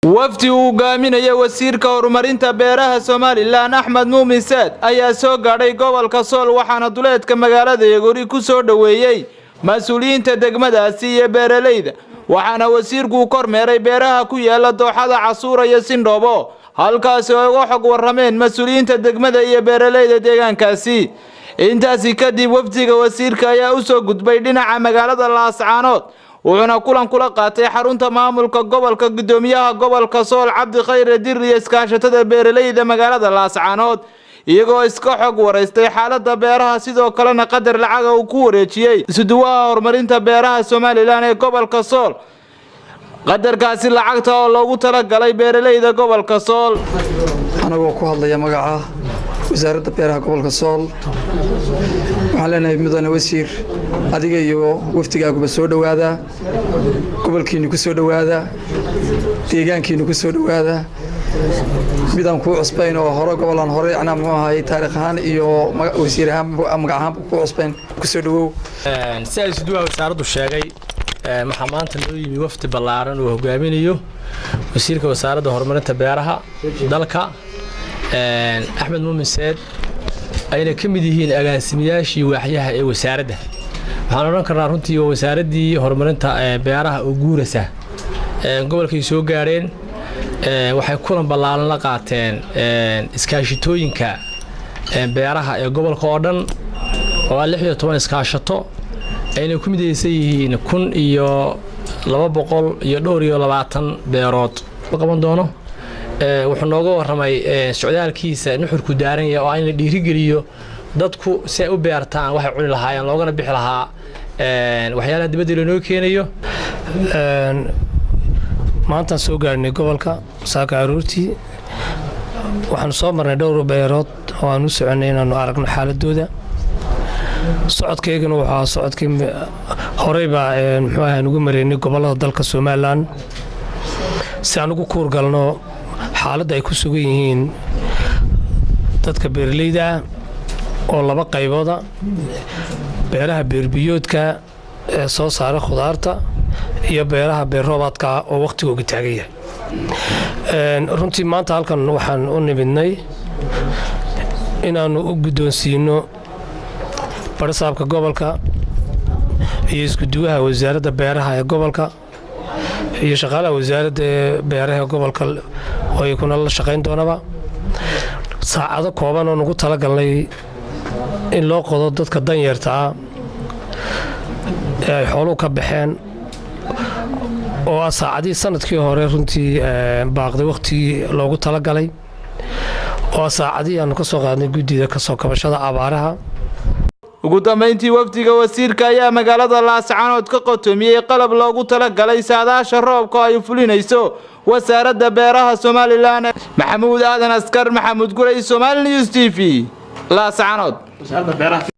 wafdi uu gaaminaya wasiirka horumarinta beeraha somaliland Axmed Muumin Saad ayaa soo gaadhay gobolka Sool waxaana duleedka magaalada Yagori ku soo dhaweeyay mas'uuliyiinta degmadaasi iyo beeralayda waxaana wasiirku kormeeray beeraha ku yaala dooxada Casuur iyo Sindhoobo halkaas oo uga xog warameen mas'uuliyiinta degmada iyo beeralayda deegaankaasi intaasi kadib wafdiga wasiirka ayaa u soo gudbay dhinaca magaalada lascanood wuxuuna kulan kula qaatay xarunta maamulka gobolka gudoomiyaha gobolka Sool Cabdi Khayr Dirri iskaashatada beeralayda magaalada lascanood iyagoo iska xog wareystay xaaladda beeraha sidoo kalena qadar lacag uu ku wareejiyay isduwaha horumarinta beeraha somaliland ee gobolka Sool qadarkaasi lacagta oo loogu talagalay beeralayda gobolka Sool anagoo ku hadlaya magaca wasaaradda beeraha gobolka Sool waxaan leenahay mudane wasiir adiga iyo waftigaaguba soo dhawaada gobolkiina ku soo dhawaada deegaankiina ku soo dhawaada midaan ku cusbayn oo hore gobolan hore ana muxuu ahay taariikh ahaan iyo wasiir ahaan magac ahaan ku cusbayn ku soo dhawow sidaas duwa wasaaraddu sheegay maxaa maanta loo yimi wafdi ballaaran oo hogaaminayo wasiirka wasaaradda horumarinta beeraha dalka Axmed Muumin Saad ayna kamid yihiin agaasimayaashii waaxyaha ee wasaaradda waxaan oran karnaa runtii wasaaradii horumarinta beeraha oo guuraysa gobolkay soo gaareen waxay kulan ballaaran la qaateen iskaashitooyinka beeraha ee gobolka oo dhan oo 16 iskaashato ayna ku midaysan yihiin 1220 beerood qaban doono wuxuu nooga waramay socdaalkiisa nuxurku daaran yahay oo aan dhiiri geliyo dadku si ay u beertaan waxay cuni lahaayeen loogana bixi lahaa waxyaalaha dibadda loo keenayo maanta soo gaarnay gobolka saaka aroortii waxaan soo marnay dhowr beerood oo aan u soconay inaanu aragno xaaladooda socodkeygana waxa socodkii horeyba muxuu ahaa ugu mareynay gobolada dalka Somaliland si aan ugu kuur galno xaaladda ay ku sugan yihiin dadka beeralayda oo laba qaybooda beeraha beerbiyoodka ee soo saara khudaarta iyo beeraha beeroobaadka oo waqtigooda taagan yahay runtii maanta halkan waxaan u nimidnay inaanu u guddoonsiino barsaabka gobolka iyo isku duwaha wasaaradda beeraha ee gobolka iyo shaqaalaha wasaaradda beeraha gobolka oo ay kuna la shaqeyn doonaba saacado kooban oo nagu tala galnay in loo qodo dadka danyarta ah ay xoolo ka baxeen oo saacadii sanadkii hore runtii baaqday waqtigii loogu tala galay oo saacadii aanu ka soo qaadnay guddiga ka soo kabashada abaaraha ugu dambeyntii wafdiga wasiirka ayaa magaalada lascanood ka qotomiyay qalab loogu tala galay saadaasha roobka ay fulinayso wasaaradda beeraha somaliland maxamuud aadan askar maxamuud guray Somali News TV lascanood